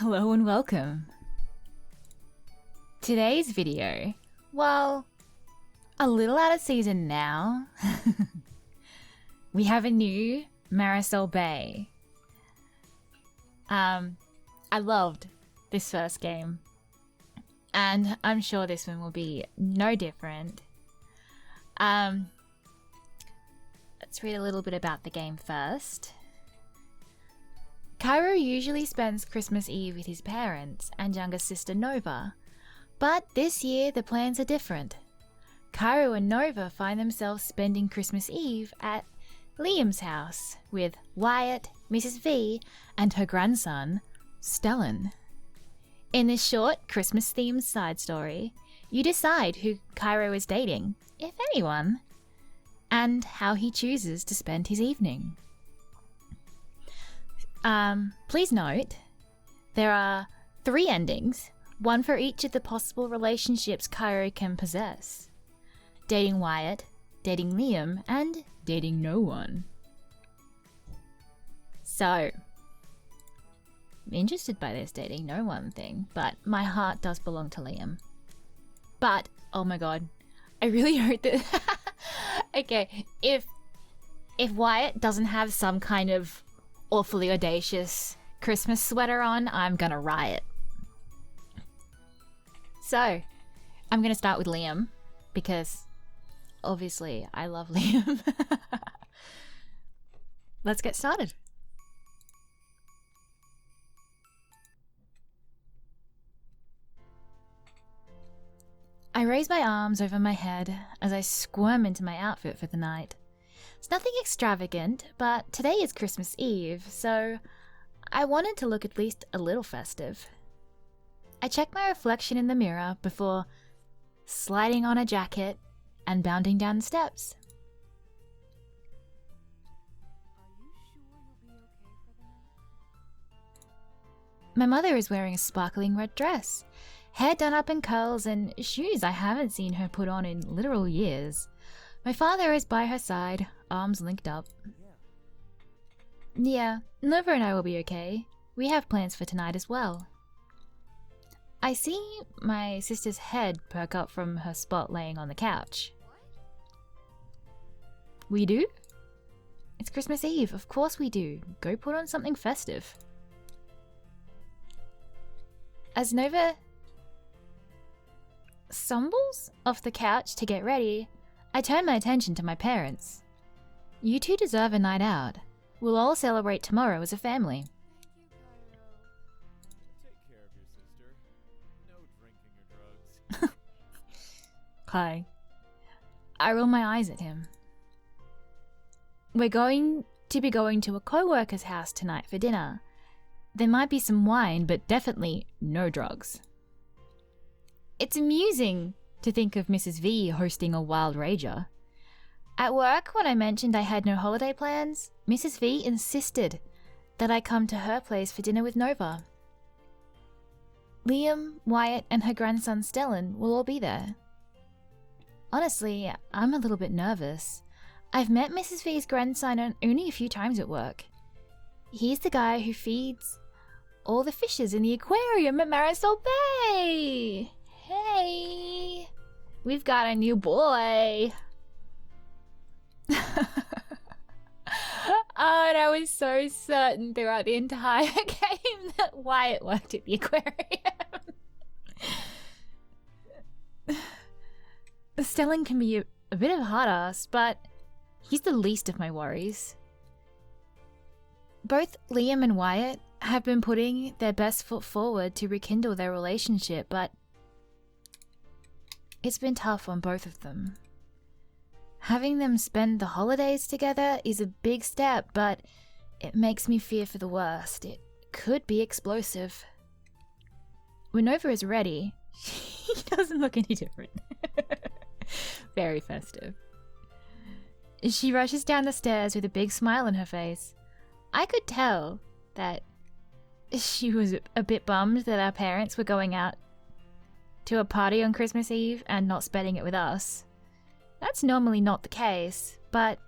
Hello and welcome. Today's video, well, a little out of season now. We have a new Marisol Bay. I loved this first game, and I'm sure this one will be no different. Let's read a little bit about the game first. Kyro usually spends Christmas Eve with his parents and younger sister Nova, but this year the plans are different. Kyro and Nova find themselves spending Christmas Eve at Liam's house with Wyatt, Mrs.V, and her grandson, Stellan. In this short Christmas-themed side story, you decide who Kyro is dating, if anyone, and how he chooses to spend his evening. Please note, there are 3 endings, one for each of the possible relationships Kyro can possess. Dating Wyatt, dating Liam, and dating no one. So, I'm interested by this dating no one thing, but my heart does belong to Liam. But, oh my god, I really hope that... Okay, if Wyatt doesn't have some kind of awfully audacious Christmas sweater on, I'm gonna riot. So, I'm gonna start with Liam, because obviously I love Liam. Let's get started. I raise my arms over my head as I squirm into my outfit for the night. It's nothing extravagant, but today is Christmas Eve, so I wanted to look at least a little festive. I check my reflection in the mirror before sliding on a jacket and bounding down the steps. My mother is wearing a sparkling red dress, hair done up in curls, and shoes I haven't seen her put on in literal years. My father is by her side, arms linked up. Yeah, Nova and I will be okay. We have plans for tonight as well. I see my sister's head perk up from her spot laying on the couch. We do? It's Christmas Eve, of course we do. Go put on something festive. As Nova stumbles off the couch to get ready, I turn my attention to my parents. You two deserve a night out. We'll all celebrate tomorrow as a family. Take care of your sister. No drinking or drugs. Hi. I roll my eyes at him. We're going to be going to a co-worker's house tonight for dinner. There might be some wine, but definitely no drugs. It's amusing to think of Mrs.V hosting a wild rager. At work, when I mentioned I had no holiday plans, Mrs.V insisted that I come to her place for dinner with Nova. Liam, Wyatt, and her grandson Stellan will all be there. Honestly, I'm a little bit nervous. I've met Mrs.V's grandson only a few times at work. He's the guy who feeds all the fishes in the aquarium at Marisol Bay. Hey, we've got a new boy. Oh, and I was so certain throughout the entire game that Wyatt worked at the aquarium. Stellan can be a bit of a hard ass, but he's the least of my worries. Both Liam and Wyatt have been putting their best foot forward to rekindle their relationship, but it's been tough on both of them. Having them spend the holidays together is a big step, but it makes me fear for the worst. It could be explosive. When Nova is ready, she doesn't look any different. Very festive. She rushes down the stairs with a big smile on her face. I could tell that she was a bit bummed that our parents were going out to a party on Christmas Eve and not spending it with us. That's normally not the case, but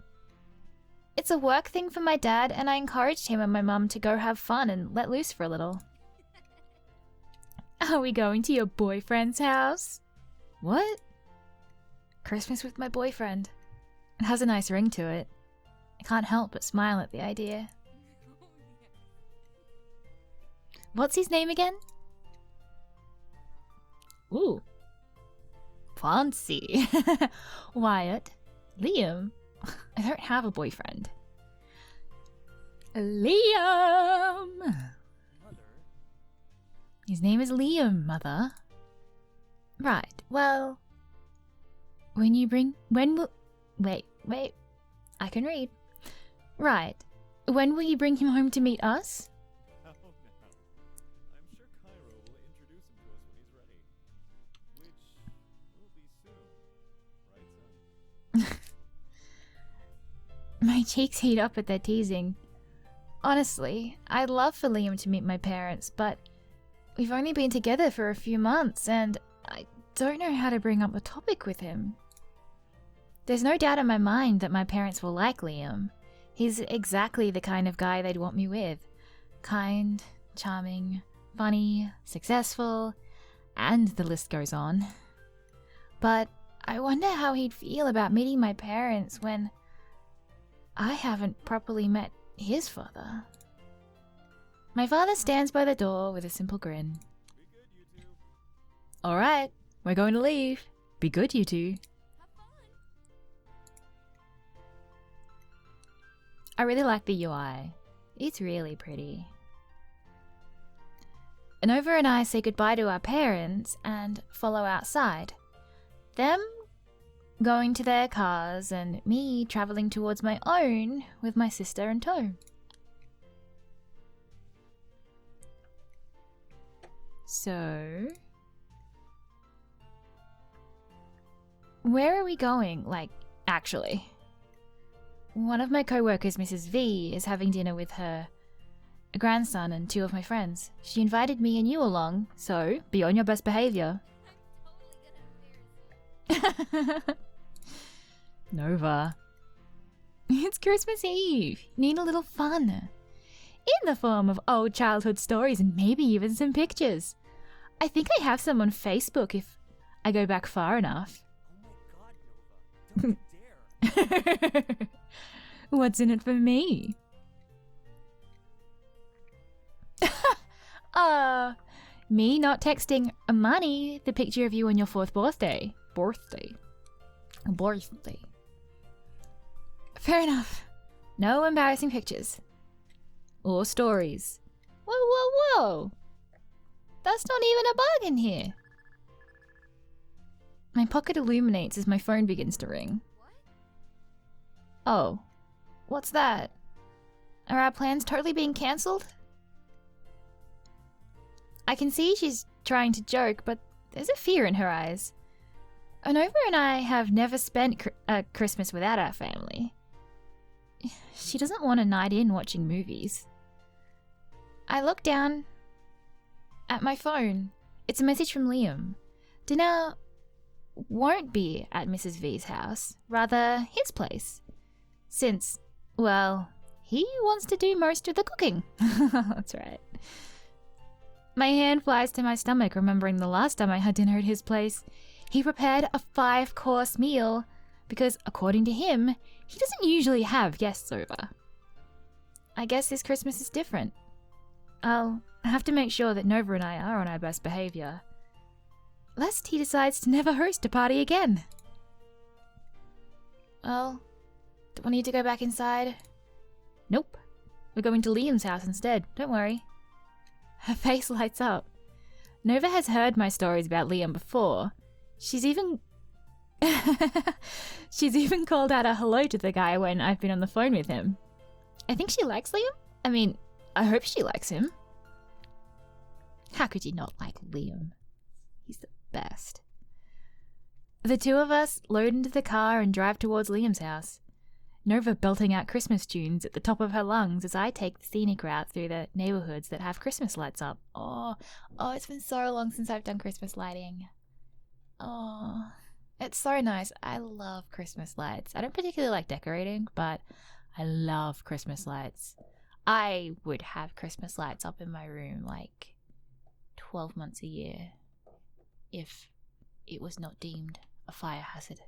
it's a work thing for my dad, and I encouraged him and my mum to go have fun and let loose for a little. Are we going to your boyfriend's house? What? Christmas with my boyfriend. It has a nice ring to it. I can't help but smile at the idea. What's his name again? Ooh. Fancy. Wyatt. Liam. I don't have a boyfriend. Liam! Mother, His name is Liam, Mother. Right, well... When will... Wait. I can read. Right. When will you bring him home to meet us? how now? I'm sure Kyro will introduce him to us when he's ready. Which will be soon. Right, son? My cheeks heat up at their teasing. Honestly, I'd love for Liam to meet my parents, but we've only been together for a few months and I don't know how to bring up the topic with him. There's no doubt in my mind that my parents will like Liam. He's exactly the kind of guy they'd want me with. Kind, charming, funny, successful, and the list goes on. But I wonder how he'd feel about meeting my parents when I haven't properly met his father. My father stands by the door with a simple grin. Be good, you two. Alright, we're going to leave. Be good, you two. I really like the UI. It's really pretty. Nova and I say goodbye to our parents and follow outside. Them going to their cars and me travelling towards my own with my sister in tow. So... where are we going, like, actually? One of my co-workers, Mrs.V, is having dinner with her grandson and two of my friends. She invited me and you along, so be on your best behaviour. Nova. It's Christmas Eve. You need a little fun. In the form of old childhood stories and maybe even some pictures. I think I have some on Facebook if I go back far enough. Oh my god, Nova. Don't you dare. What's in it for me? Me not texting Money the picture of you on your 4th birthday. Birthday. Fair enough. No embarrassing pictures. Or stories. Whoa. That's not even a bargain here. My pocket illuminates as my phone begins to ring. Oh. What's that? Are our plans totally being cancelled? I can see she's trying to joke, but there's a fear in her eyes. Nova and I have never spent Christmas without our family. She doesn't want a night in watching movies. I look down at my phone. It's a message from Liam. Dinner won't be at Mrs. V's house, rather his place. Since, well, he wants to do most of the cooking. That's right. My hand flies to my stomach, remembering the last time I had dinner at his place. He prepared a 5-course meal because, according to him, he doesn't usually have guests over. I guess this Christmas is different. I'll have to make sure that Nova and I are on our best behaviour, lest he decides to never host a party again. Well, do I need to go back inside? Nope. We're going to Liam's house instead, don't worry. Her face lights up. Nova has heard my stories about Liam before. She's even called out a hello to the guy when I've been on the phone with him. I think she likes Liam. I mean, I hope she likes him. How could you not like Liam? He's the best. The two of us load into the car and drive towards Liam's house. Nova belting out Christmas tunes at the top of her lungs as I take the scenic route through the neighbourhoods that have Christmas lights up. Oh, it's been so long since I've done Christmas lighting. Oh, it's so nice. I love Christmas lights. I don't particularly like decorating, but I love Christmas lights. I would have Christmas lights up in my room like 12 months a year if it was not deemed a fire hazard.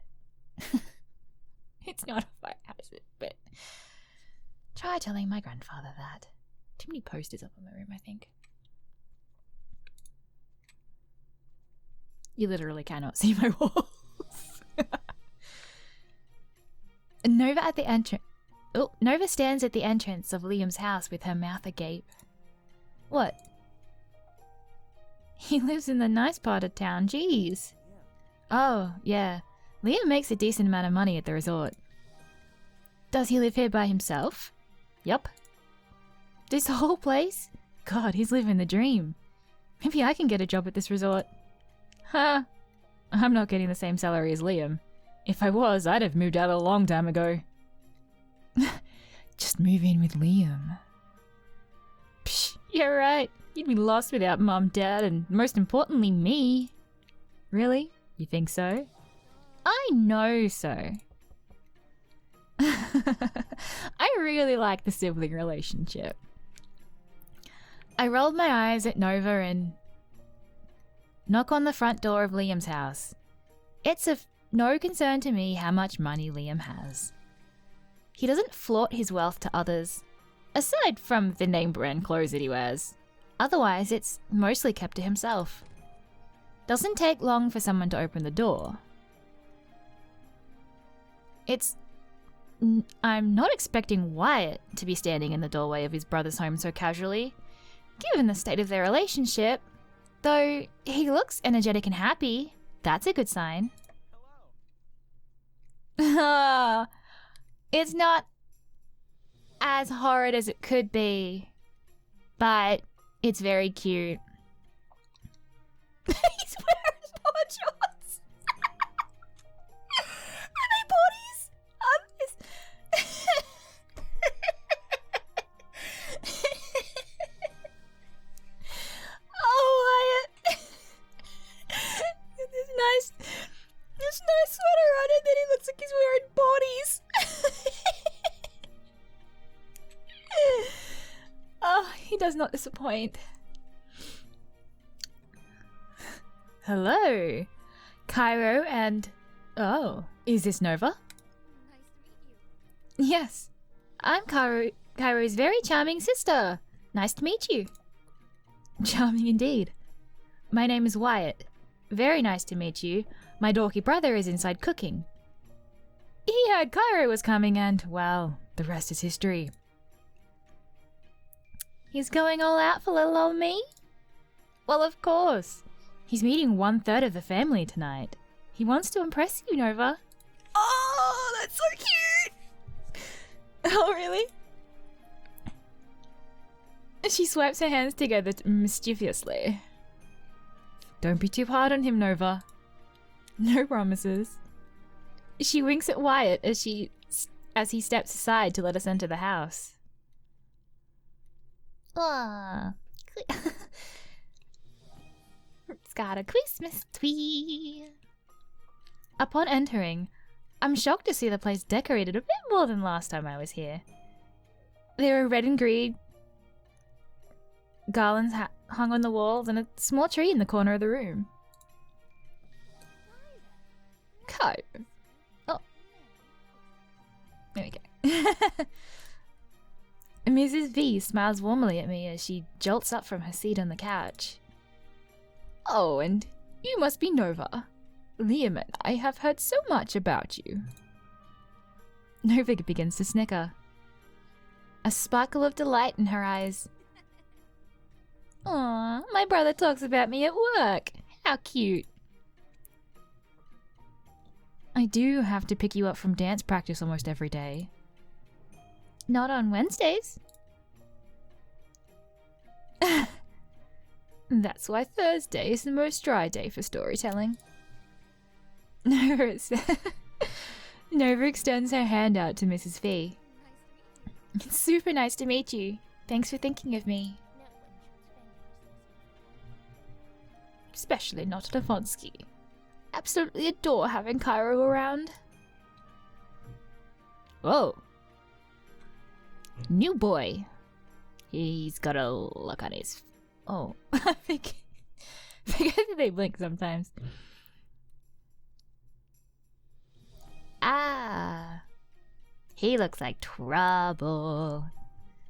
It's not a fire hazard, but try telling my grandfather that. Too many posters up in my room, I think. You literally cannot see my walls. Nova at the entrance. Oh, Nova stands at the entrance of Liam's house with her mouth agape. What? He lives in the nice part of town, jeez. Oh, yeah. Liam makes a decent amount of money at the resort. Does he live here by himself? Yup. This whole place? God, he's living the dream. Maybe I can get a job at this resort. Huh. I'm not getting the same salary as Liam. If I was, I'd have moved out a long time ago. Just move in with Liam. Psh, you're right. You'd be lost without Mum, Dad, and most importantly, me. Really? You think so? I know so. I really like the sibling relationship. I rolled my eyes at Nova and knock on the front door of Liam's house. It's of no concern to me how much money Liam has. He doesn't flaunt his wealth to others, aside from the name brand clothes that he wears. Otherwise, it's mostly kept to himself. Doesn't take long for someone to open the door. I'm not expecting Wyatt to be standing in the doorway of his brother's home so casually, given the state of their relationship. Though he looks energetic and happy, that's a good sign. Hello. It's not as horrid as it could be, but it's very cute. He's wearing board shorts. Are they bodies? Oh, Wyatt. This nice sweater on it, then he looks like he's wearing bodies. Oh, he does not disappoint. Hello, Kyro and... Oh, is this Nova? Nice to meet you. Yes, I'm Kyro's very charming sister. Nice to meet you. Charming indeed. My name is Wyatt. Very nice to meet you. My dorky brother is inside cooking. He heard Kyro was coming and, well, the rest is history. He's going all out for little old me? Well, of course. He's meeting 1/3 of the family tonight. He wants to impress you, Nova. Oh, that's so cute! Oh, really? She swipes her hands together mischievously. Don't be too hard on him, Nova. No promises. She winks at Wyatt as he steps aside to let us enter the house. Ah, it's got a Christmas tree. Upon entering, I'm shocked to see the place decorated a bit more than last time I was here. There are red and green garlands hung on the walls and a small tree in the corner of the room. Kyro. Oh. There we go. Mrs.V smiles warmly at me as she jolts up from her seat on the couch. Oh, and you must be Nova. Liam and I have heard so much about you. Nova begins to snicker. A sparkle of delight in her eyes. Aw, my brother talks about me at work. How cute. I do have to pick you up from dance practice almost every day. Not on Wednesdays. That's why Thursday is the most dry day for storytelling. Nova extends her hand out to Mrs.V. It's super nice to meet you. Thanks for thinking of me. Especially not at Avonsky. Absolutely adore having Kyro around. Whoa. New boy. He's got a look on his... Oh, I think guess they blink sometimes. Ah. He looks like trouble.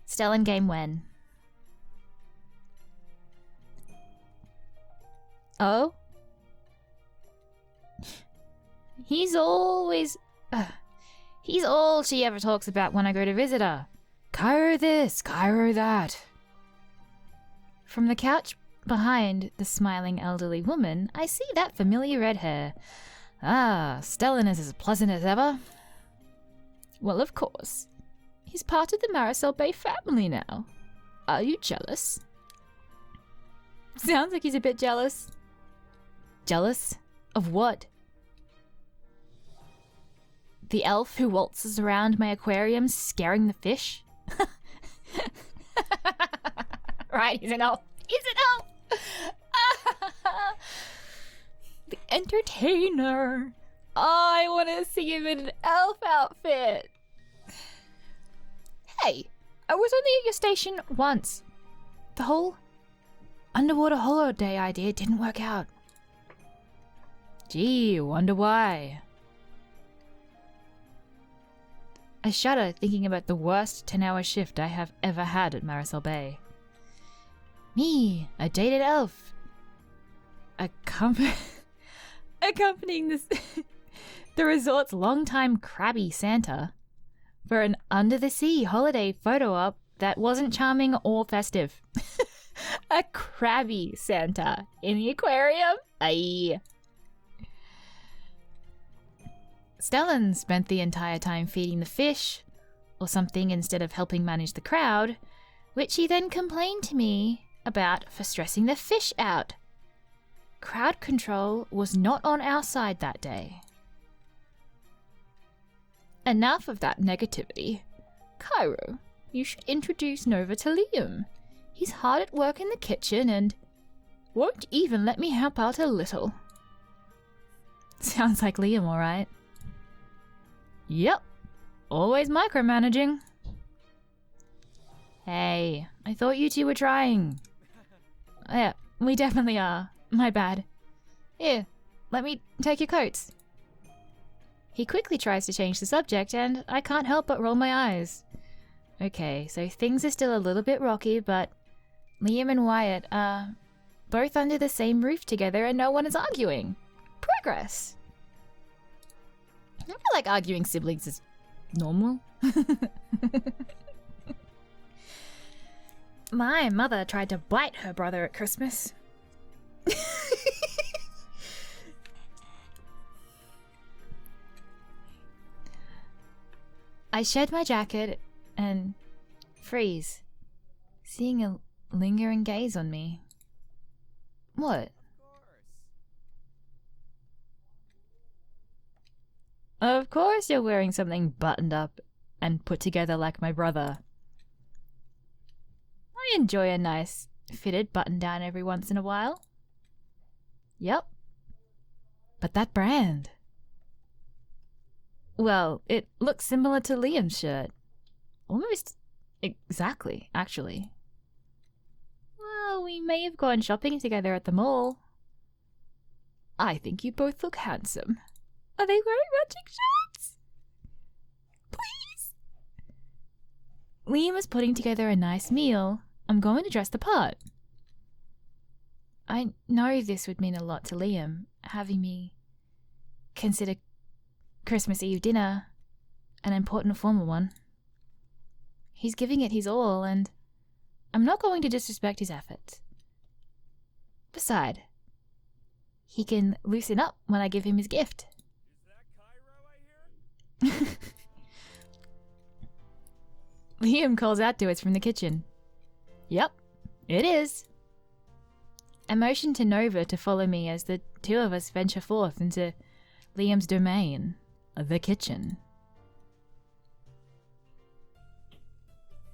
Stellan game when? Oh? He's always... he's all she ever talks about when I go to visit her. Kyro this, Kyro that. From the couch behind the smiling elderly woman, I see that familiar red hair. Ah, Stellan is as pleasant as ever. Well, of course. He's part of the Marisol Bay family now. Are you jealous? Sounds like he's a bit jealous. Jealous? Of what? The elf who waltzes around my aquarium scaring the fish? Right, he's an elf. He's an elf! The entertainer. I want to see him in an elf outfit. Hey, I was only at your station once. The whole underwater holiday idea didn't work out. Gee, wonder why. I shudder thinking about the worst 10-hour shift I have ever had at Marisol Bay. Me, a dated elf. Accompanying this the resort's longtime crabby Santa for an under-the-sea holiday photo op that wasn't charming or festive. A crabby Santa in the aquarium? Aye. Stellan spent the entire time feeding the fish, or something, instead of helping manage the crowd, which he then complained to me about for stressing the fish out. Crowd control was not on our side that day. Enough of that negativity. Kyro, you should introduce Nova to Liam. He's hard at work in the kitchen and won't even let me help out a little. Sounds like Liam, alright. Yep, always micromanaging. Hey, I thought you two were trying. Yeah, we definitely are. My bad. Here, let me take your coats. He quickly tries to change the subject, and I can't help but roll my eyes. Okay, so things are still a little bit rocky, but Liam and Wyatt are both under the same roof together and no one is arguing. Progress! I feel like arguing siblings is normal. My mother tried to bite her brother at Christmas. I shed my jacket and freeze, seeing a lingering gaze on me. What? Of course you're wearing something buttoned up and put together like my brother. I enjoy a nice fitted button down every once in a while. Yep. But that brand. Well, it looks similar to Liam's shirt. Almost exactly, actually. Well, we may have gone shopping together at the mall. I think you both look handsome. Are they wearing matching shirts? Please? Liam is putting together a nice meal. I'm going to dress the part. I know this would mean a lot to Liam, having me consider Christmas Eve dinner an important formal one. He's giving it his all, and I'm not going to disrespect his efforts. Besides, he can loosen up when I give him his gift. Is that Kyro I hear? Liam calls out to us from the kitchen. Yep, it is. I motion to Nova to follow me as the two of us venture forth into Liam's domain, the kitchen.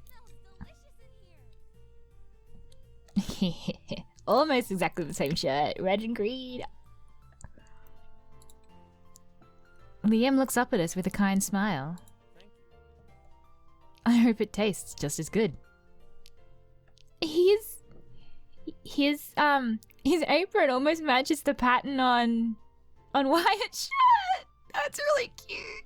Smells delicious in here. Almost exactly the same shirt, red and green. Liam looks up at us with a kind smile. I hope it tastes just as good. He's his apron almost matches the pattern on Wyatt's shirt. That's really cute.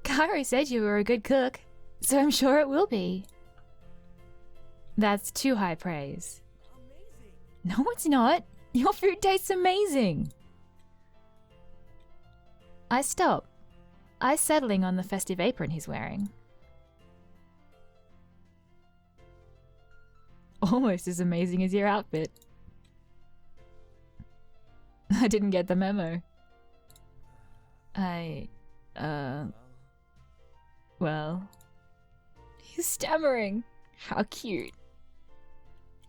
Kyro said you were a good cook, so I'm sure it will be. That's too high praise. Amazing. No, it's not. Your food tastes amazing. I stop, eyes settling on the festive apron he's wearing. Almost as amazing as your outfit. I didn't get the memo. Well... He's stammering. How cute.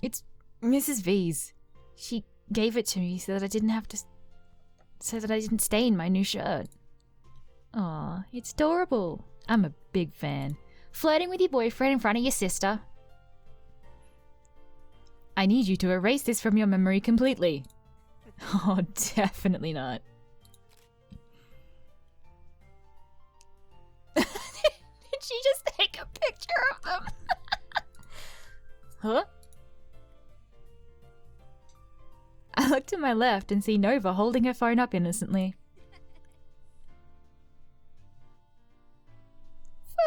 It's Mrs. V's. She gave it to me so that I didn't have to... so that I didn't stain my new shirt. Aw, it's adorable. I'm a big fan. Flirting with your boyfriend in front of your sister. I need you to erase this from your memory completely. Oh, definitely not. Did she just take a picture of them? Huh? I look to my left and see Nova holding her phone up innocently.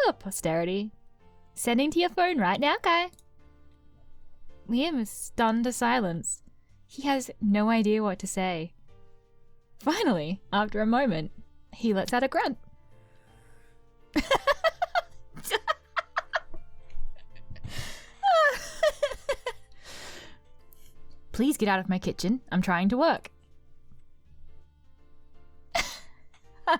For posterity. Sending to your phone right now, Kai. Liam is stunned to silence. He has no idea what to say. Finally, after a moment, he lets out a grunt. Please get out of my kitchen. I'm trying to work. He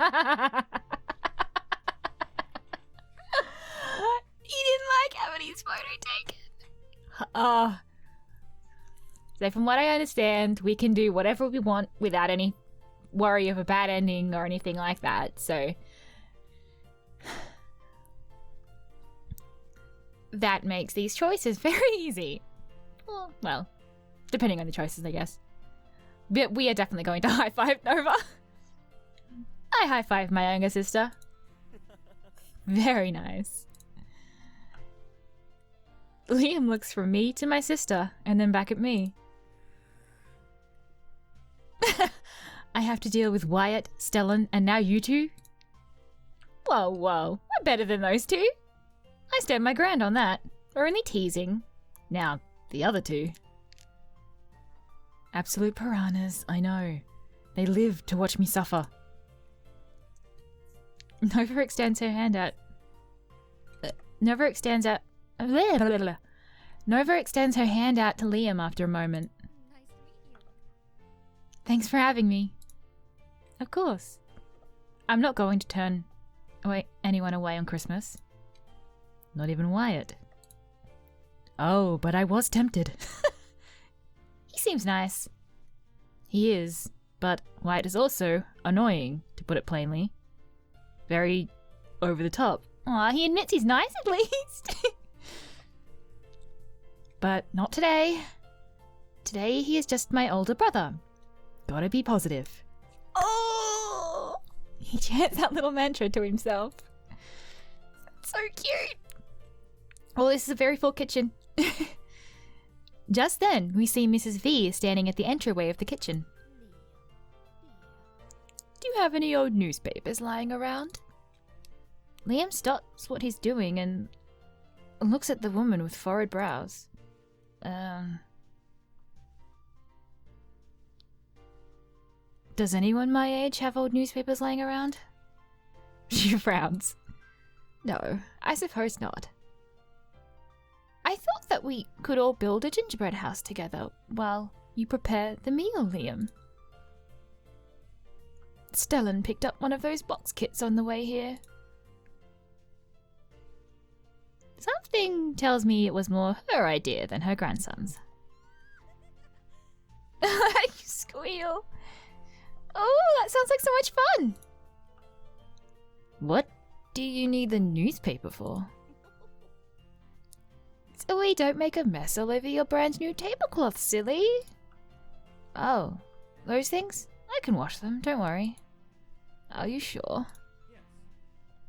didn't like having his photo taken. So from what I understand, we can do whatever we want without any worry of a bad ending or anything like that, so... that makes these choices very easy. Well, depending on the choices, I guess. But we are definitely going to high-five Nova. I high-five my younger sister. Very nice. Liam looks from me to my sister, and then back at me. I have to deal with Wyatt, Stellan, and now you two? Whoa, I'm better than those two. I stand my ground on that. We're only teasing. Now, the other two. Absolute piranhas, I know. They live to watch me suffer. Nova extends her hand out. Nova extends her hand out to Liam after a moment. Nice to meet you. Thanks for having me. Of course. I'm not going to turn anyone away on Christmas. Not even Wyatt. Oh, but I was tempted. He seems nice. He is, but Wyatt is also annoying, to put it plainly. Very over the top. Aw, he admits he's nice at least. But not today. Today he is just my older brother. Gotta be positive. Oh! He chants that little mantra to himself. So cute. Oh, this is a very full kitchen. Just then, we see Mrs. V standing at the entryway of the kitchen. Do you have any old newspapers lying around? Liam stops what he's doing and looks at the woman with furrowed brows. Does anyone my age have old newspapers lying around? She frowns. No, I suppose not. I thought that we could all build a gingerbread house together while you prepare the meal, Liam. Stellan picked up one of those box kits on the way here. Something tells me it was more her idea than her grandson's. You squeal. Oh, that sounds like so much fun. What do you need the newspaper for? So we don't make a mess all over your brand new tablecloth, silly. Oh, those things? I can wash them, don't worry. Are you sure? Yes.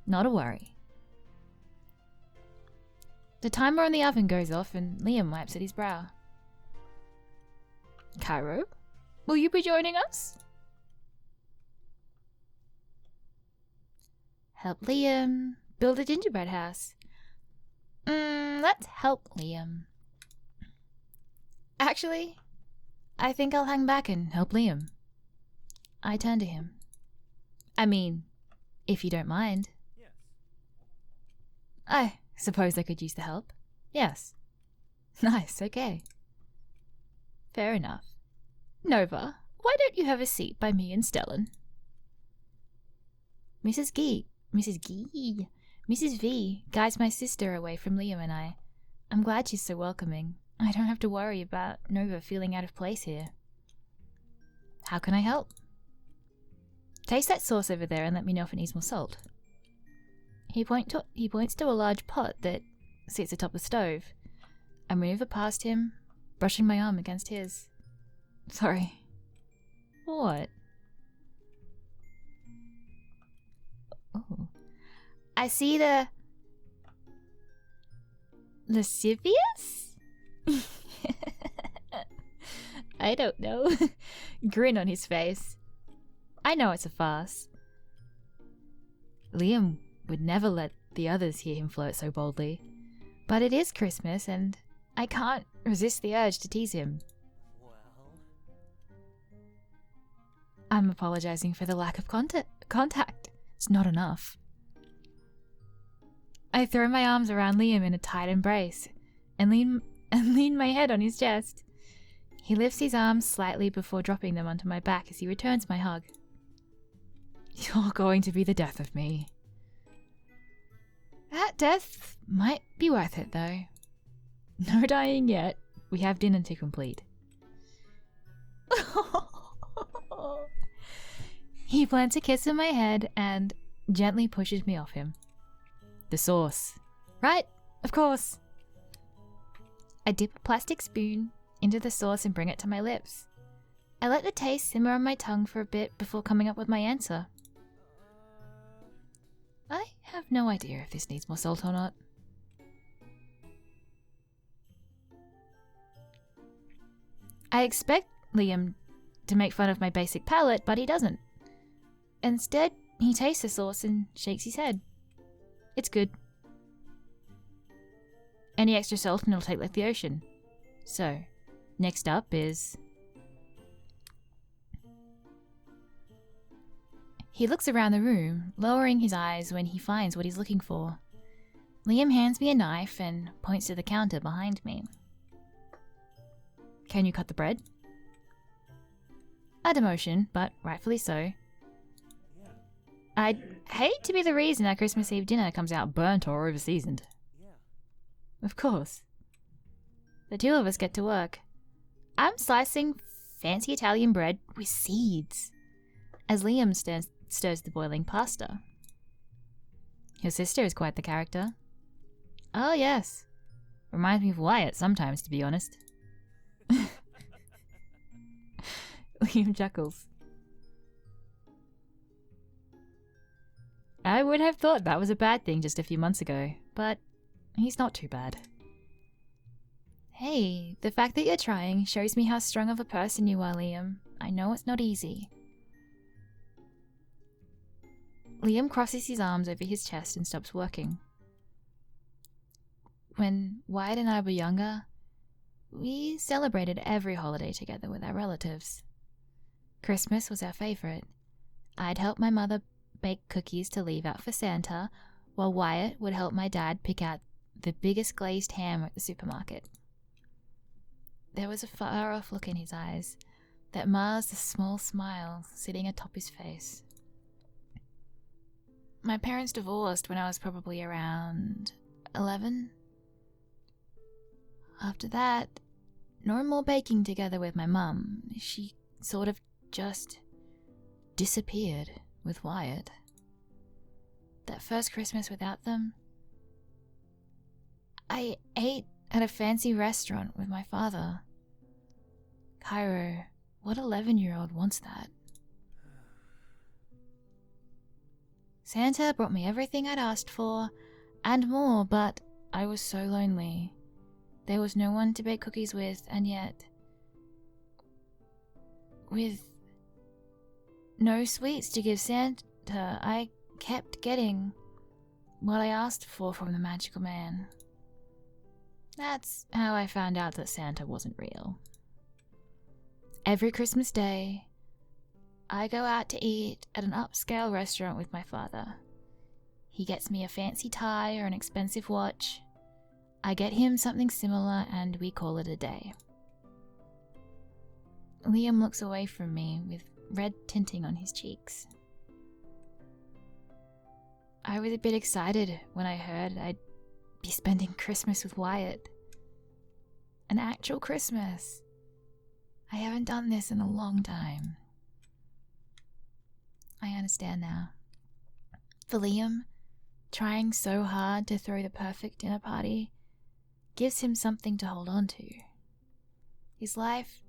Not a worry. The timer on the oven goes off and Liam wipes at his brow. Kyro, will you be joining us? Help Liam build a gingerbread house. Let's help Liam. Actually, I think I'll hang back and help Liam. I turn to him. I mean, if you don't mind. Yes. I suppose I could use the help. Yes. Nice, okay. Fair enough. Nova, why don't you have a seat by me and Stellan? Mrs. V guides my sister away from Liam and I. I'm glad she's so welcoming. I don't have to worry about Nova feeling out of place here. How can I help? Taste that sauce over there and let me know if it needs more salt. He points to a large pot that sits atop the stove. I move past him, brushing my arm against his. Sorry. What? Oh. I see the... lascivious? I don't know. Grin on his face. I know it's a farce. Liam would never let the others hear him flirt so boldly. But it is Christmas and I can't resist the urge to tease him. Well. I'm apologizing for the lack of contact. It's not enough. I throw my arms around Liam in a tight embrace and lean my head on his chest. He lifts his arms slightly before dropping them onto my back as he returns my hug. You're going to be the death of me. That death might be worth it, though. No dying yet. We have dinner to complete. He plants a kiss on my head and gently pushes me off him. The sauce. Right, of course. I dip a plastic spoon into the sauce and bring it to my lips. I let the taste simmer on my tongue for a bit before coming up with my answer. I have no idea if this needs more salt or not. I expect Liam to make fun of my basic palate, but he doesn't. Instead, he tastes the sauce and shakes his head. It's good. Any extra salt and it'll taste like the ocean. So, next up is... He looks around the room, lowering his eyes when he finds what he's looking for. Liam hands me a knife and points to the counter behind me. Can you cut the bread? A demotion, but rightfully so. Yeah. I'd hate to be the reason our Christmas Eve dinner comes out burnt or over-seasoned. Yeah. Of course. The two of us get to work. I'm slicing fancy Italian bread with seeds as Liam stirs the boiling pasta. Your sister is quite the character. Oh, yes. Reminds me of Wyatt sometimes, to be honest. Liam chuckles. I would have thought that was a bad thing just a few months ago, but he's not too bad. Hey, the fact that you're trying shows me how strong of a person you are, Liam. I know it's not easy. Liam crosses his arms over his chest and stops working. When Wyatt and I were younger, we celebrated every holiday together with our relatives. Christmas was our favourite. I'd help my mother bake cookies to leave out for Santa, while Wyatt would help my dad pick out the biggest glazed ham at the supermarket. There was a far-off look in his eyes that mars the small smile sitting atop his face. My parents divorced when I was probably around 11. After that, no more baking together with my mum. She sort of just disappeared with Wyatt. That first Christmas without them, I ate at a fancy restaurant with my father. Kyro, what 11-year-old wants that? Santa brought me everything I'd asked for, and more, but I was so lonely. There was no one to bake cookies with, and yet, with no sweets to give Santa, I kept getting what I asked for from the magical man. That's how I found out that Santa wasn't real. Every Christmas Day, I go out to eat at an upscale restaurant with my father. He gets me a fancy tie or an expensive watch. I get him something similar and we call it a day. Liam looks away from me with red tinting on his cheeks. I was a bit excited when I heard I'd be spending Christmas with Wyatt. An actual Christmas. I haven't done this in a long time. I understand now. For Liam, trying so hard to throw the perfect dinner party gives him something to hold on to. His life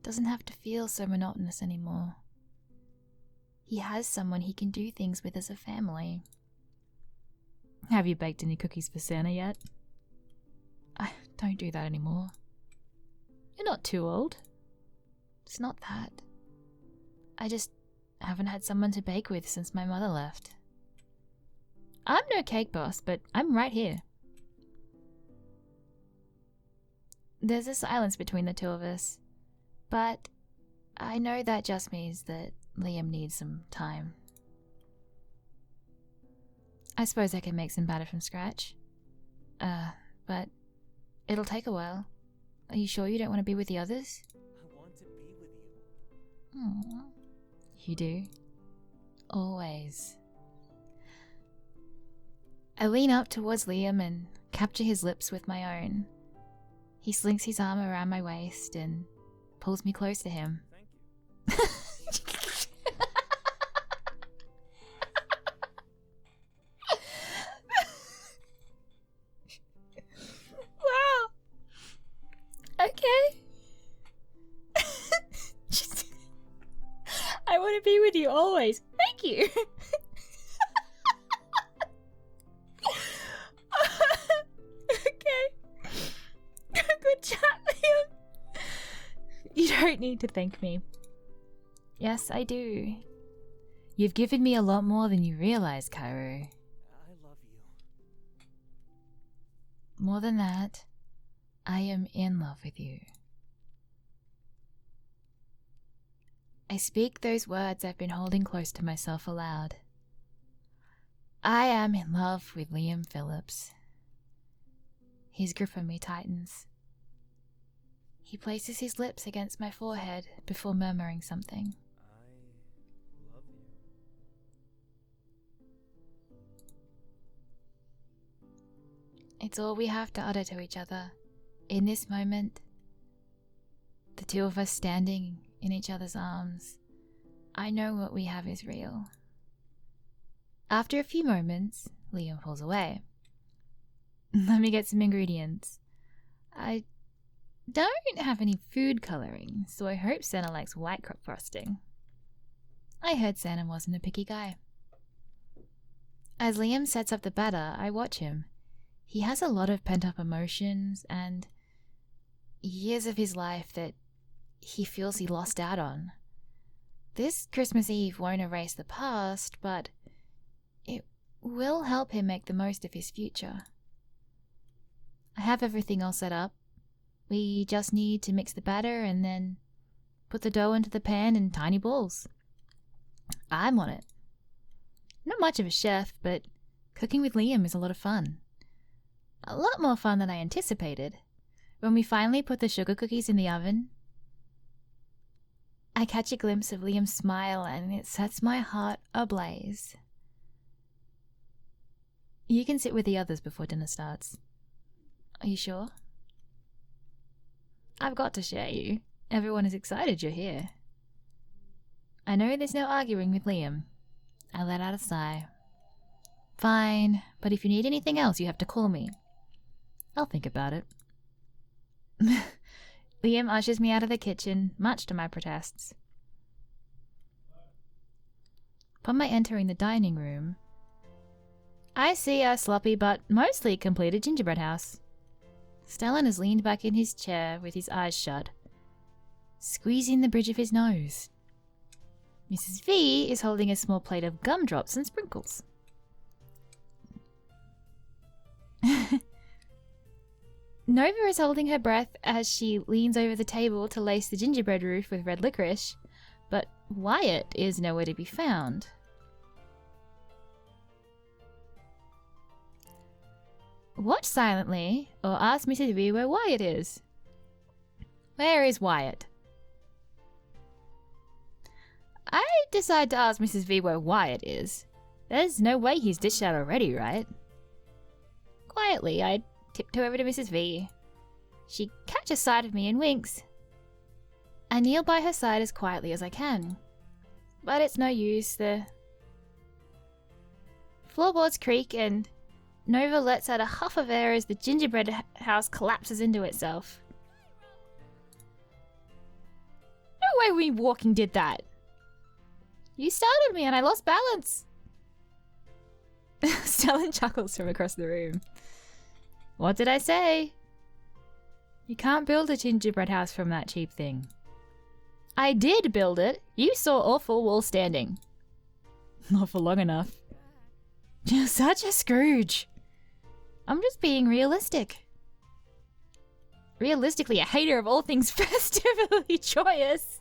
doesn't have to feel so monotonous anymore. He has someone he can do things with as a family. Have you baked any cookies for Santa yet? I don't do that anymore. You're not too old. It's not that. I just haven't had someone to bake with since my mother left. I'm no cake boss, but I'm right here. There's a silence between the two of us, but I know that just means that Liam needs some time. I suppose I can make some batter from scratch. But it'll take a while. Are you sure you don't want to be with the others? I want to be with you. Aww. You do? Always. I lean up towards Liam and capture his lips with my own. He slings his arm around my waist and pulls me close to him. Thank you. Wow. Okay. I want to be with you always. Thank you. Okay. Good chat, Liam. You don't need to thank me. Yes, I do. You've given me a lot more than you realize, Kyro. I love you. More than that, I am in love with you. I speak those words I've been holding close to myself aloud. I am in love with Liam Phillips. His grip on me tightens. He places his lips against my forehead before murmuring something. I love you. It's all we have to utter to each other. In this moment, the two of us standing in each other's arms, I know what we have is real. After a few moments, Liam pulls away. Let me get some ingredients. I don't have any food coloring, so I hope Santa likes white crop frosting. I heard Santa wasn't a picky guy. As Liam sets up the batter, I watch him. He has a lot of pent-up emotions and years of his life that he feels he lost out on. This Christmas Eve won't erase the past, but it will help him make the most of his future. I have everything all set up. We just need to mix the batter and then put the dough into the pan in tiny balls. I'm on it. Not much of a chef, but cooking with Liam is a lot of fun. A lot more fun than I anticipated. When we finally put the sugar cookies in the oven, I catch a glimpse of Liam's smile and it sets my heart ablaze. You can sit with the others before dinner starts. Are you sure? I've got to share you. Everyone is excited you're here. I know there's no arguing with Liam. I let out a sigh. Fine, but if you need anything else, you have to call me. I'll think about it. Liam ushers me out of the kitchen, much to my protests. Upon my entering the dining room, I see a sloppy but mostly completed gingerbread house. Stellan has leaned back in his chair with his eyes shut, squeezing the bridge of his nose. Mrs.V is holding a small plate of gumdrops and sprinkles. Nova is holding her breath as she leans over the table to lace the gingerbread roof with red licorice, but Wyatt is nowhere to be found. Watch silently, or ask Mrs. V where Wyatt is. Where is Wyatt? I decide to ask Mrs. V where Wyatt is. There's no way he's dished out already, right? Quietly, I tiptoe over to Mrs. V. She catches sight of me and winks. I kneel by her side as quietly as I can. But it's no use, the floorboards creak and Nova lets out a huff of air as the gingerbread house collapses into itself. No way we walking did that! You startled me and I lost balance! Stellan chuckles from across the room. What did I say? You can't build a gingerbread house from that cheap thing. I did build it. You saw all four walls standing. Not for long enough. You're such a Scrooge. I'm just being realistic. Realistically, a hater of all things festively joyous.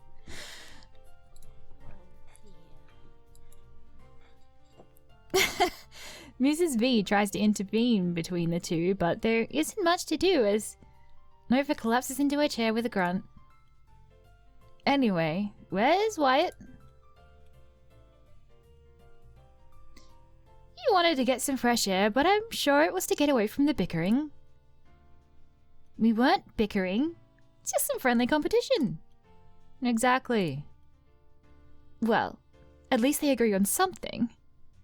Mrs. V tries to intervene between the two, but there isn't much to do as Nova collapses into her chair with a grunt. Anyway, where's Wyatt? You wanted to get some fresh air, but I'm sure it was to get away from the bickering. We weren't bickering, just some friendly competition. Exactly. Well, at least they agree on something.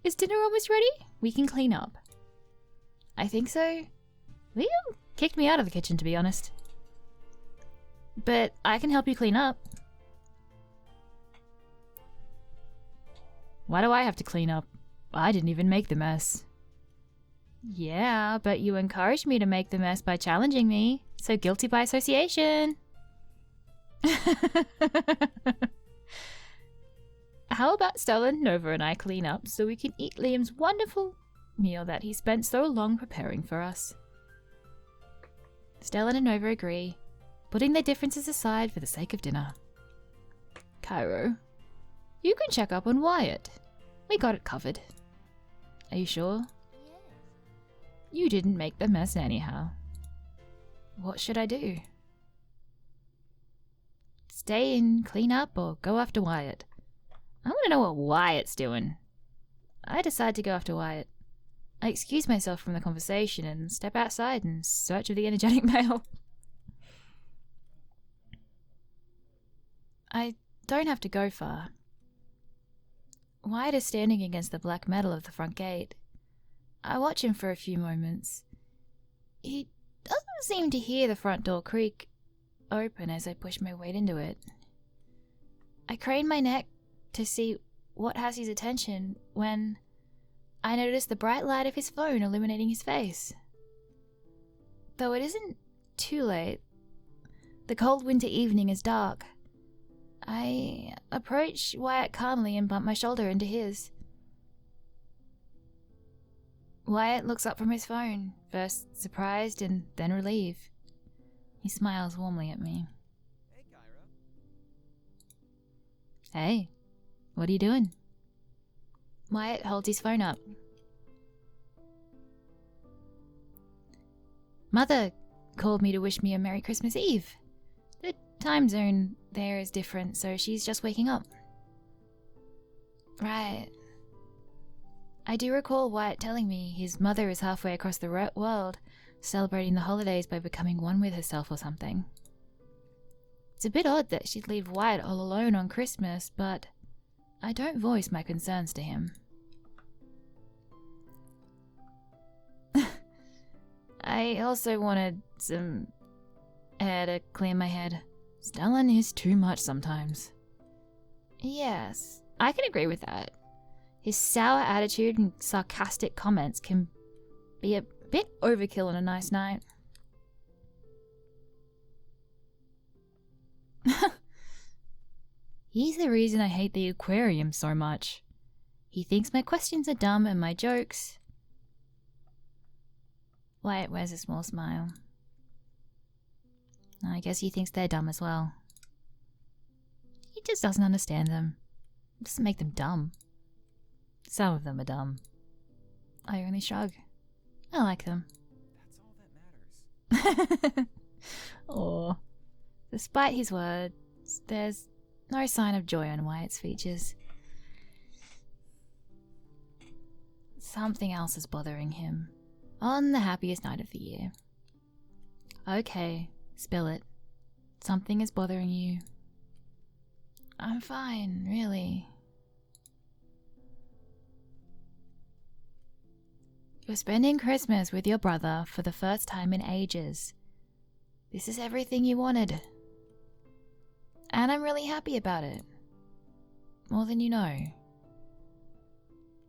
Is dinner almost ready? We can clean up. I think so. Liam kicked me out of the kitchen, to be honest. But I can help you clean up. Why do I have to clean up? I didn't even make the mess. Yeah, but you encouraged me to make the mess by challenging me, so guilty by association. How about Stellan, Nova and I clean up so we can eat Liam's wonderful meal that he spent so long preparing for us? Stellan and Nova agree, putting their differences aside for the sake of dinner. Kyro, you can check up on Wyatt. We got it covered. Are you sure? Yes. You didn't make the mess anyhow. What should I do? Stay and clean up or go after Wyatt? I want to know what Wyatt's doing. I decide to go after Wyatt. I excuse myself from the conversation and step outside in search of the energetic male. I don't have to go far. Wyatt is standing against the black metal of the front gate. I watch him for a few moments. He doesn't seem to hear the front door creak open as I push my weight into it. I crane my neck to see what has his attention when I notice the bright light of his phone illuminating his face. Though it isn't too late, the cold winter evening is dark. I approach Wyatt calmly and bump my shoulder into his. Wyatt looks up from his phone, first surprised and then relieved. He smiles warmly at me. Hey, Kyro. Hey, what are you doing? Wyatt holds his phone up. Mother called me to wish me a Merry Christmas Eve. The time zone there is different, so she's just waking up. Right. I do recall Wyatt telling me his mother is halfway across the world, celebrating the holidays by becoming one with herself or something. It's a bit odd that she'd leave Wyatt all alone on Christmas, but I don't voice my concerns to him. I also wanted some air to clear my head. Stellan is too much sometimes. Yes, I can agree with that. His sour attitude and sarcastic comments can be a bit overkill on a nice night. He's the reason I hate the aquarium so much. He thinks my questions are dumb and my jokes... Wyatt wears a small smile. I guess he thinks they're dumb as well. He just doesn't understand them. It doesn't make them dumb. Some of them are dumb. I only shrug. I like them. That's all that matters. Or, despite his words, there's no sign of joy on Wyatt's features. Something else is bothering him. On the happiest night of the year. Okay, spill it. Something is bothering you. I'm fine, really. You're spending Christmas with your brother for the first time in ages. This is everything you wanted. And I'm really happy about it. More than you know.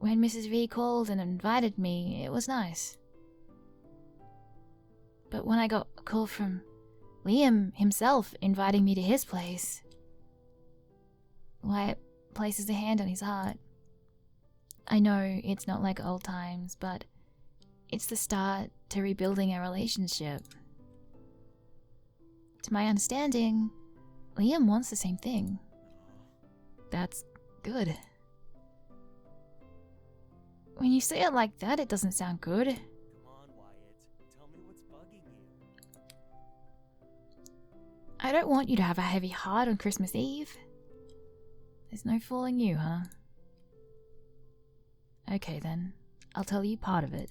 When Mrs.V called and invited me, it was nice. But when I got a call from Liam himself inviting me to his place, Wyatt places a hand on his heart. I know it's not like old times, but it's the start to rebuilding a relationship. To my understanding, Liam wants the same thing. That's good. When you say it like that, it doesn't sound good. Come on, Wyatt. Tell me what's bugging you. I don't want you to have a heavy heart on Christmas Eve. There's no fooling you, huh? Okay then, I'll tell you part of it.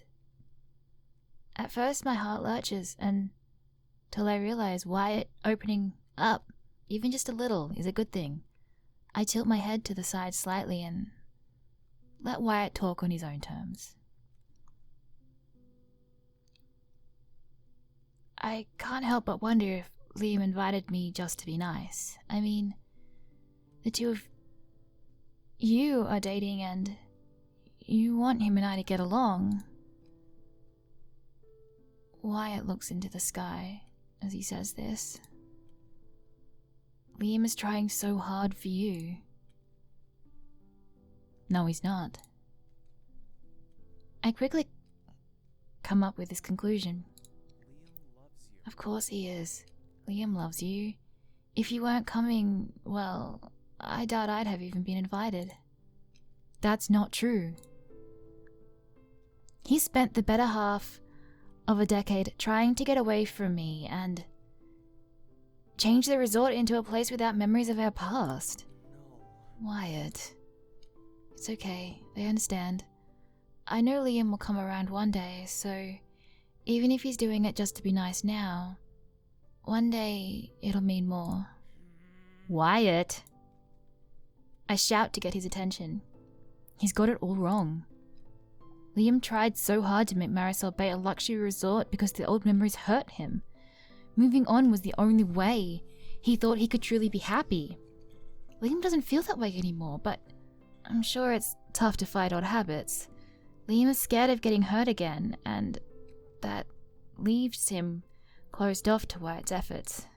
At first my heart lurches until I realize Wyatt opening up, even just a little, is a good thing. I tilt my head to the side slightly and let Wyatt talk on his own terms. I can't help but wonder if Liam invited me just to be nice. I mean, the two of you are dating and you want him and I to get along. Wyatt looks into the sky as he says this. Liam is trying so hard for you. No, he's not. I quickly come up with this conclusion. Liam loves you. Of course he is. Liam loves you. If you weren't coming, well, I doubt I'd have even been invited. That's not true. He spent the better half of a decade trying to get away from me and change the resort into a place without memories of our past. No. Wyatt. It's okay, I understand. I know Liam will come around one day, so even if he's doing it just to be nice now, one day it'll mean more. Wyatt! I shout to get his attention. He's got it all wrong. Liam tried so hard to make Marisol Bay a luxury resort because the old memories hurt him. Moving on was the only way he thought he could truly be happy. Liam doesn't feel that way anymore, but I'm sure it's tough to fight old habits. Liam is scared of getting hurt again, and that leaves him closed off to Wyatt's efforts.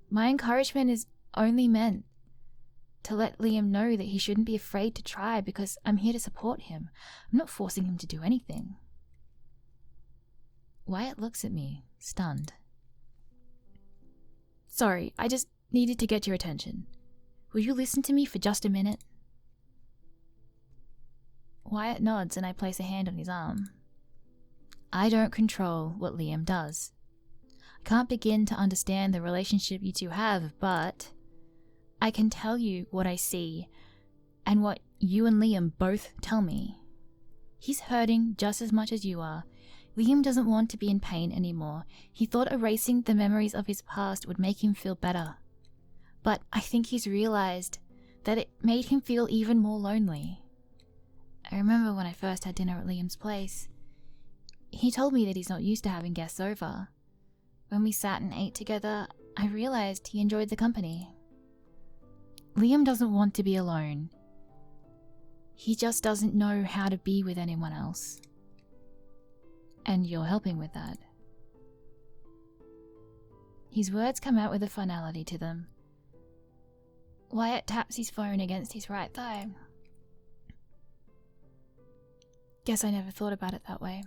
My encouragement is only meant to let Liam know that he shouldn't be afraid to try because I'm here to support him. I'm not forcing him to do anything. Wyatt looks at me, stunned. Sorry, I just needed to get your attention. Will you listen to me for just a minute? Wyatt nods and I place a hand on his arm. I don't control what Liam does. I can't begin to understand the relationship you two have, but I can tell you what I see and what you and Liam both tell me. He's hurting just as much as you are. Liam doesn't want to be in pain anymore. He thought erasing the memories of his past would make him feel better. But I think he's realized that it made him feel even more lonely. I remember when I first had dinner at Liam's place. He told me that he's not used to having guests over. When we sat and ate together, I realized he enjoyed the company. Liam doesn't want to be alone. He just doesn't know how to be with anyone else. And you're helping with that. His words come out with a finality to them. Wyatt taps his phone against his right thigh. Guess I never thought about it that way.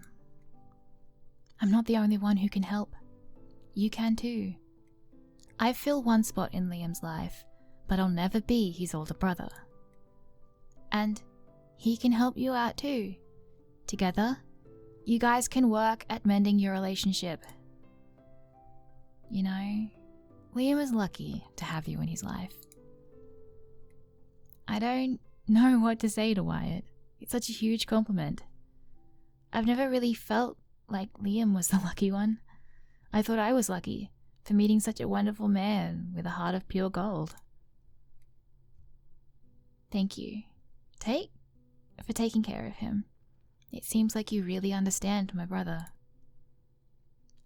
I'm not the only one who can help. You can too. I fill one spot in Liam's life, but I'll never be his older brother. And he can help you out too. Together, you guys can work at mending your relationship. You know, Liam is lucky to have you in his life. I don't know what to say to Wyatt. It's such a huge compliment. I've never really felt like Liam was the lucky one. I thought I was lucky for meeting such a wonderful man with a heart of pure gold. Thank you, for taking care of him. It seems like you really understand my brother.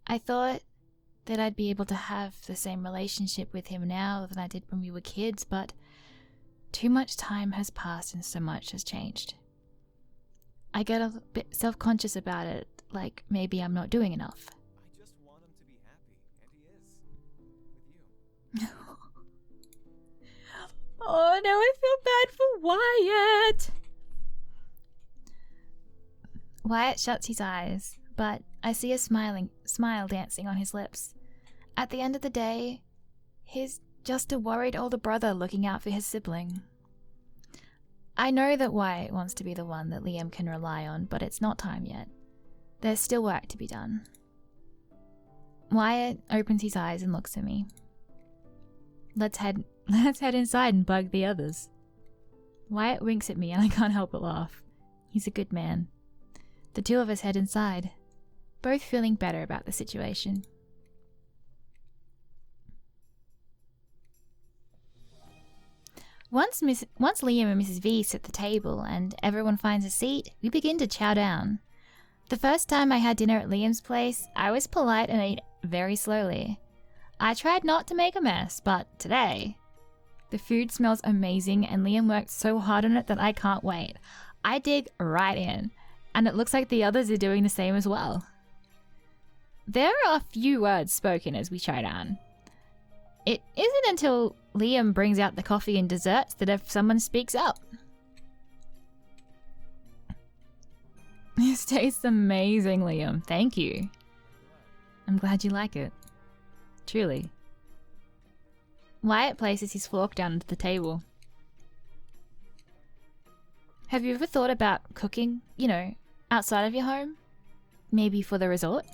I thought that I'd be able to have the same relationship with him now than I did when we were kids, but too much time has passed and so much has changed. I get a bit self-conscious about it, like maybe I'm not doing enough. I just want him to be happy, and he is. With you. Oh, now I feel bad for Wyatt. Wyatt shuts his eyes, but I see a smile dancing on his lips. At the end of the day, he's just a worried older brother looking out for his sibling. I know that Wyatt wants to be the one that Liam can rely on, but it's not time yet. There's still work to be done. Wyatt opens his eyes and looks at me. Let's head inside and bug the others. Wyatt winks at me and I can't help but laugh. He's a good man. The two of us head inside, both feeling better about the situation. Once Liam and Mrs.V sit at the table and everyone finds a seat, we begin to chow down. The first time I had dinner at Liam's place, I was polite and ate very slowly. I tried not to make a mess, but today, the food smells amazing and Liam worked so hard on it that I can't wait. I dig right in, and it looks like the others are doing the same as well. There are a few words spoken as we chow down. It isn't until Liam brings out the coffee and desserts that if someone speaks up. This tastes amazing, Liam. Thank you. I'm glad you like it. Truly. Wyatt places his fork down onto the table. Have you ever thought about cooking, outside of your home? Maybe for the resort?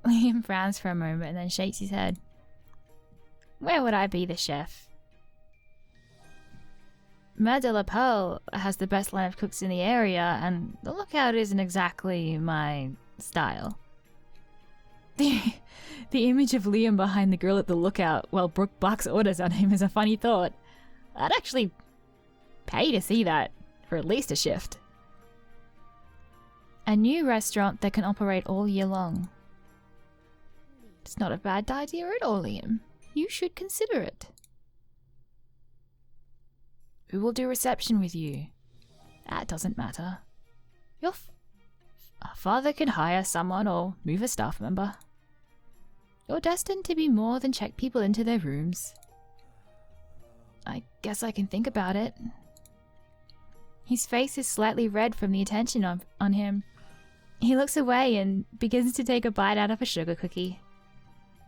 Liam frowns for a moment and then shakes his head. Where would I be the chef? Mer de la Pearl has the best line of cooks in the area, and the Lookout isn't exactly my style. The image of Liam behind the grill at the Lookout while Brooke barks orders at him is a funny thought. I'd actually pay to see that for at least a shift. A new restaurant that can operate all year long. It's not a bad idea at all, Liam. You should consider it. Who will do reception with you? That doesn't matter. Your father can hire someone or move a staff member. You're destined to be more than check people into their rooms. I guess I can think about it. His face is slightly red from the attention on him. He looks away and begins to take a bite out of a sugar cookie.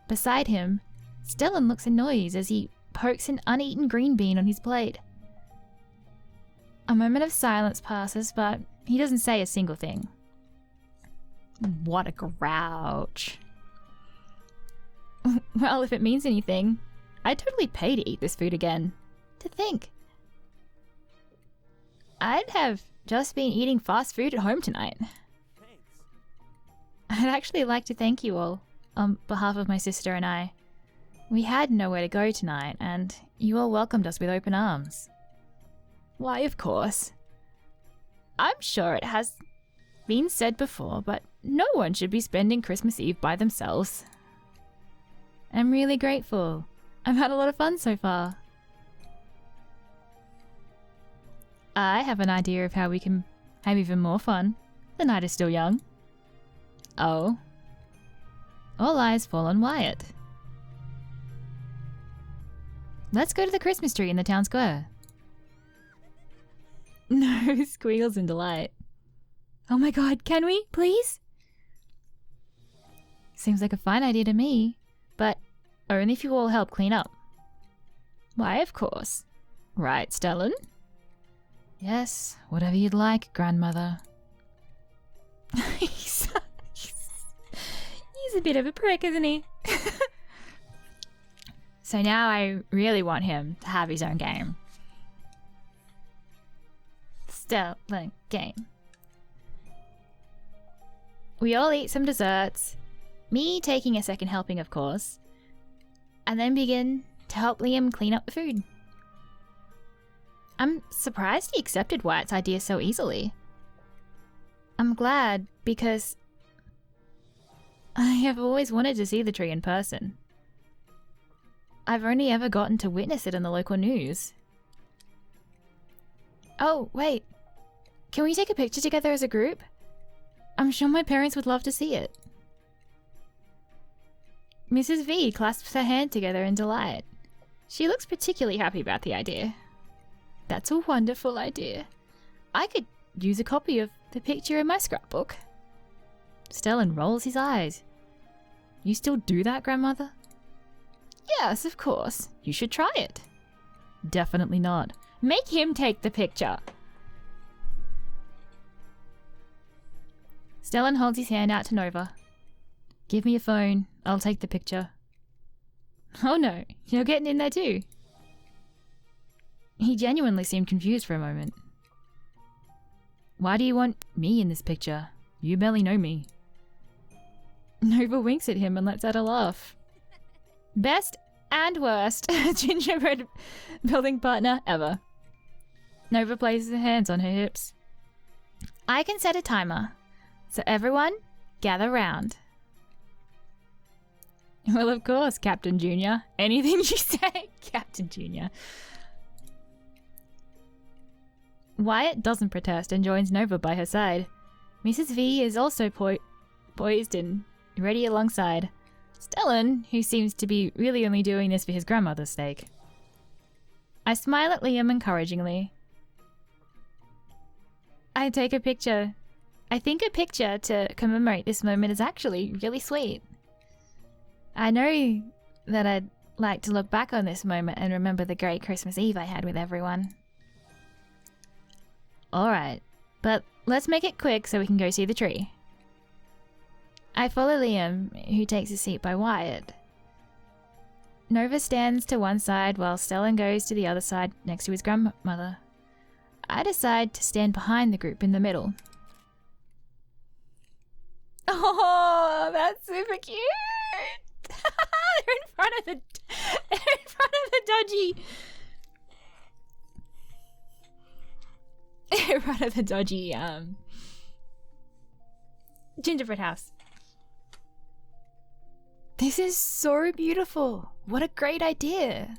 Beside him, Stellan looks annoyed as he pokes an uneaten green bean on his plate. A moment of silence passes, but he doesn't say a single thing. What a grouch. Well, if it means anything, I'd totally pay to eat this food again. To think. I'd have just been eating fast food at home tonight. Thanks. I'd actually like to thank you all, on behalf of my sister and I. We had nowhere to go tonight, and you all welcomed us with open arms. Why, of course. I'm sure it has been said before, but no one should be spending Christmas Eve by themselves. I'm really grateful. I've had a lot of fun so far. I have an idea of how we can have even more fun. The night is still young. Oh. All eyes fall on Wyatt. Let's go to the Christmas tree in the town square. No, squeals in delight. Oh my god, can we, please? Seems like a fine idea to me, but only if you all help clean up. Why, of course. Right, Stellan? Yes, whatever you'd like, grandmother. He's a bit of a prick, isn't he? So now I really want him to have his own game. Stellan game. We all eat some desserts, me taking a second helping, of course, and then begin to help Liam clean up the food. I'm surprised he accepted Wyatt's idea so easily. I'm glad, because I have always wanted to see the tree in person. I've only ever gotten to witness it in the local news. Oh, wait. Can we take a picture together as a group? I'm sure my parents would love to see it. Mrs.V clasps her hand together in delight. She looks particularly happy about the idea. That's a wonderful idea. I could use a copy of the picture in my scrapbook. Stellan rolls his eyes. You still do that, grandmother? Yes, of course. You should try it. Definitely not. Make him take the picture. Stellan holds his hand out to Nova. Give me your phone. I'll take the picture. Oh no, you're getting in there too. He genuinely seemed confused for a moment. Why do you want me in this picture? You barely know me. Nova winks at him and lets out a laugh. Best and worst gingerbread building partner ever. Nova places her hands on her hips. I can set a timer. So everyone, gather round. Well, of course, Captain Junior. Anything you say, Captain Junior. Wyatt doesn't protest and joins Nova by her side. Mrs.V is also poised and ready alongside Stellan, who seems to be really only doing this for his grandmother's sake. I smile at Liam encouragingly. I take a picture. I think a picture to commemorate this moment is actually really sweet. I know that I'd like to look back on this moment and remember the great Christmas Eve I had with everyone. Alright, but let's make it quick so we can go see the tree. I follow Liam, who takes a seat by Wyatt. Nova stands to one side while Stellan goes to the other side next to his grandmother. I decide to stand behind the group in the middle. Oh, that's super cute! They're in front of the dodgy. In front of the dodgy gingerbread house. This is so beautiful. What a great idea.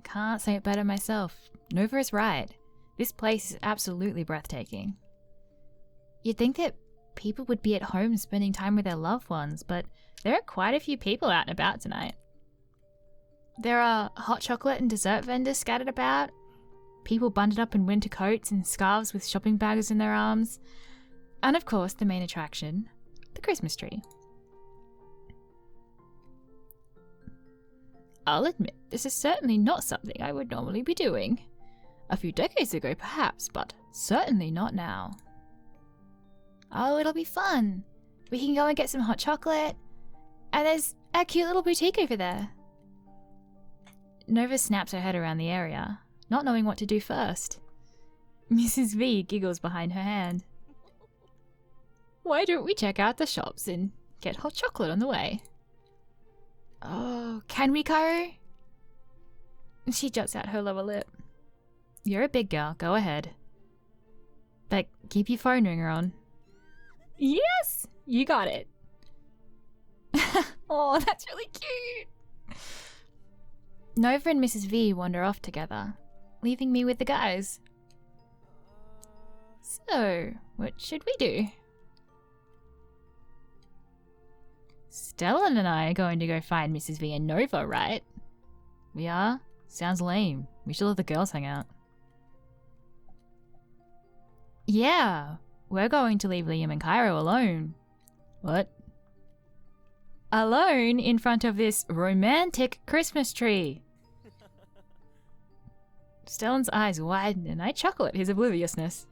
Can't say it better myself. Nova is right. This place is absolutely breathtaking. You'd think that people would be at home spending time with their loved ones, but there are quite a few people out and about tonight. There are hot chocolate and dessert vendors scattered about, people bundled up in winter coats and scarves with shopping bags in their arms, and of course the main attraction, the Christmas tree. I'll admit, this is certainly not something I would normally be doing. A few decades ago perhaps, but certainly not now. Oh, it'll be fun. We can go and get some hot chocolate. And there's a cute little boutique over there. Nova snaps her head around the area, not knowing what to do first. Mrs.V giggles behind her hand. Why don't we check out the shops and get hot chocolate on the way? Oh, can we, Kyro? She juts out her lower lip. You're a big girl, go ahead. But keep your phone ringer on. Yes! You got it. Oh, that's really cute. Nova and Mrs.V wander off together, leaving me with the guys. So, what should we do? Stellan and I are going to go find Mrs.V and Nova, right? We are? Sounds lame. We should let the girls hang out. Yeah, we're going to leave Liam and Kyro alone. What? Alone in front of this romantic Christmas tree. Stellan's eyes widen and I chuckle at his obliviousness.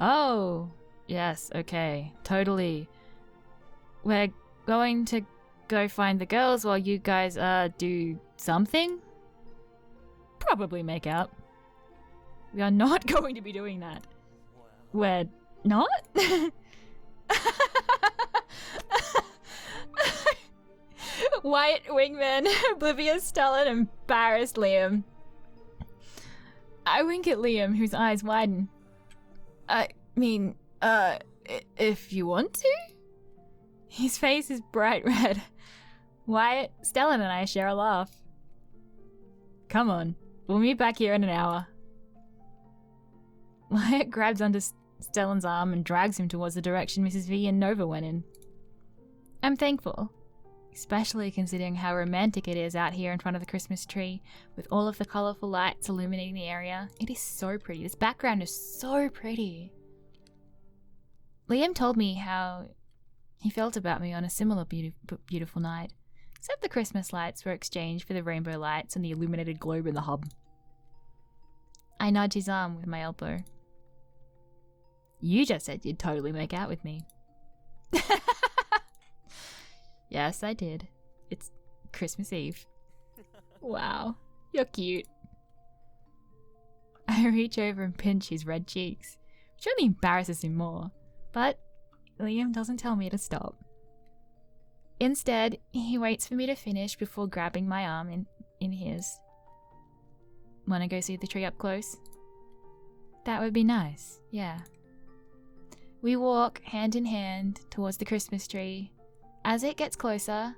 Oh, yes, okay, totally. We're going to go find the girls while you guys, do something? Probably make out. We are not going to be doing that. We're not? Wyatt, Wingman, oblivious Stellan, embarrassed Liam. I wink at Liam, whose eyes widen. I mean, if you want to? His face is bright red. Wyatt, Stellan and I share a laugh. Come on, we'll meet back here in an hour. Wyatt grabs onto Stellan's arm and drags him towards the direction Mrs.V and Nova went in. I'm thankful, especially considering how romantic it is out here in front of the Christmas tree, with all of the colourful lights illuminating the area. It is so pretty. This background is so pretty. Liam told me how he felt about me on a similar beautiful night, except the Christmas lights were exchanged for the rainbow lights and the illuminated globe in the hub. I nudge his arm with my elbow. You just said you'd totally make out with me. Yes, I did. It's Christmas Eve. Wow, you're cute. I reach over and pinch his red cheeks, which only embarrasses him more, but Liam doesn't tell me to stop. Instead, he waits for me to finish before grabbing my arm in his. Wanna go see the tree up close? That would be nice, yeah. We walk hand in hand towards the Christmas tree. As it gets closer,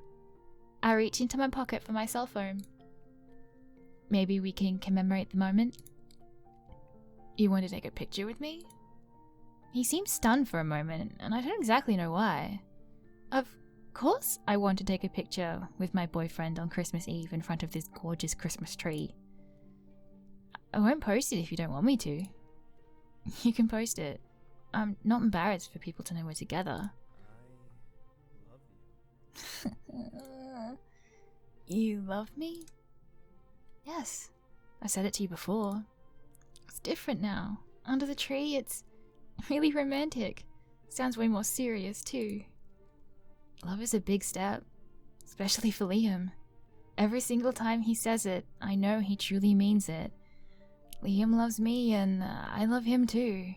I reach into my pocket for my cell phone. Maybe we can commemorate the moment. You want to take a picture with me? He seemed stunned for a moment, and I don't exactly know why. Of course I want to take a picture with my boyfriend on Christmas Eve in front of this gorgeous Christmas tree. I won't post it if you don't want me to. You can post it. I'm not embarrassed for people to know we're together. You love me? Yes. I said it to you before. It's different now. Under the tree, it's really romantic. Sounds way more serious, too. Love is a big step, especially for Liam. Every single time he says it, I know he truly means it. Liam loves me, and I love him, too.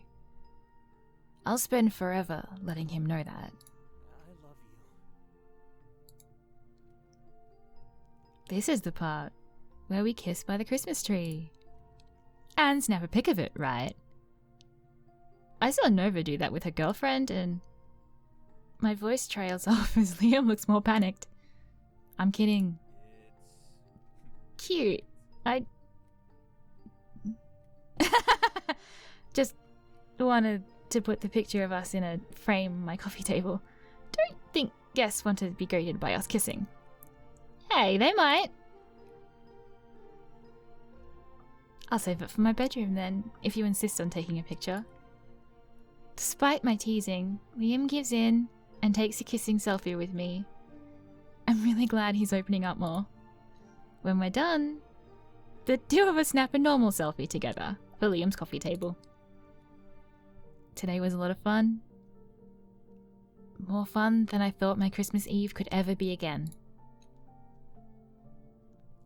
I'll spend forever letting him know that. I love you. This is the part where we kiss by the Christmas tree. And snap a pic of it, right? I saw Nova do that with her girlfriend, and my voice trails off as Liam looks more panicked. I'm kidding. It's Cute. I just wanted to put the picture of us in a frame on my coffee table. Don't think guests want to be greeted by us kissing. Hey, they might. I'll save it for my bedroom then, if you insist on taking a picture. Despite my teasing, Liam gives in and takes a kissing selfie with me. I'm really glad he's opening up more. When we're done, the two of us snap a normal selfie together for Liam's coffee table. Today was a lot of fun. More fun than I thought my Christmas Eve could ever be again.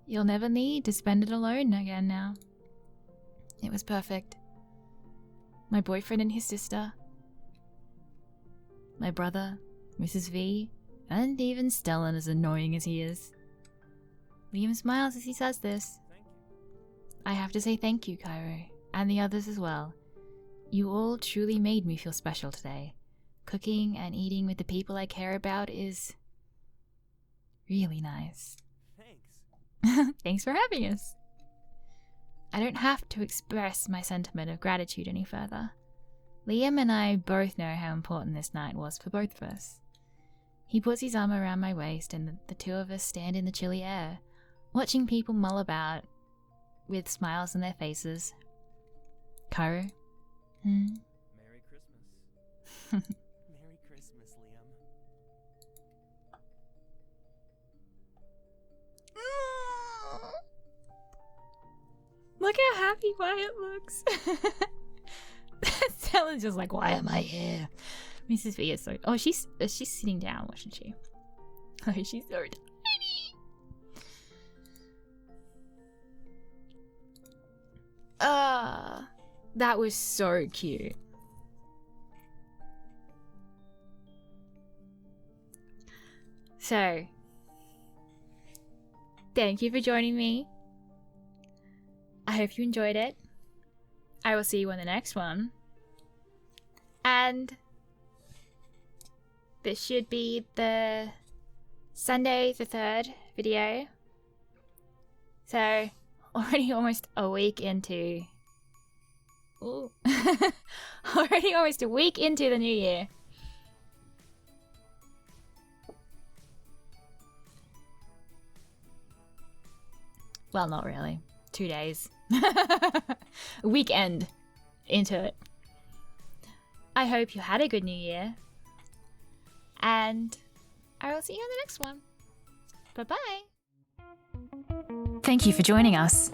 You'll never need to spend it alone again now. It was perfect. My boyfriend and his sister, my brother, Mrs.V, and even Stellan, as annoying as he is. Liam smiles as he says this. thank you. I have to say thank you, Kyro, and the others as well. You all truly made me feel special today. Cooking and eating with the people I care about is really nice. Thanks. Thanks for having us. I don't have to express my sentiment of gratitude any further. Liam and I both know how important this night was for both of us. He puts his arm around my waist and the two of us stand in the chilly air, watching people mull about with smiles on their faces. Kyro? Merry Christmas. Merry Christmas, Liam. Look how happy Wyatt looks. Stellan's just like, why am I here? Mrs.V is so... Oh, she's sitting down, wasn't she? Oh, she's so tiny. Ah, that was so cute. So, thank you for joining me. I hope you enjoyed it. I will see you on the next one. And this should be the Sunday the 3rd video. So, already almost a week into... Ooh. Already almost a week into the new year. Well, not really. 2 days. Weekend into it. I hope you had a good new year. And I will see you on the next one. Bye-bye. Thank you for joining us.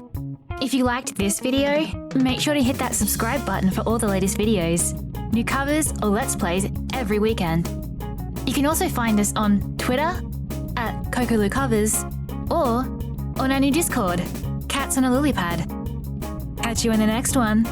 If you liked this video, make sure to hit that subscribe button for all the latest videos, new covers or Let's Plays every weekend. You can also find us on Twitter at CocoLuCovers or on our new Discord, Cats on a Lily Pad. Catch you in the next one.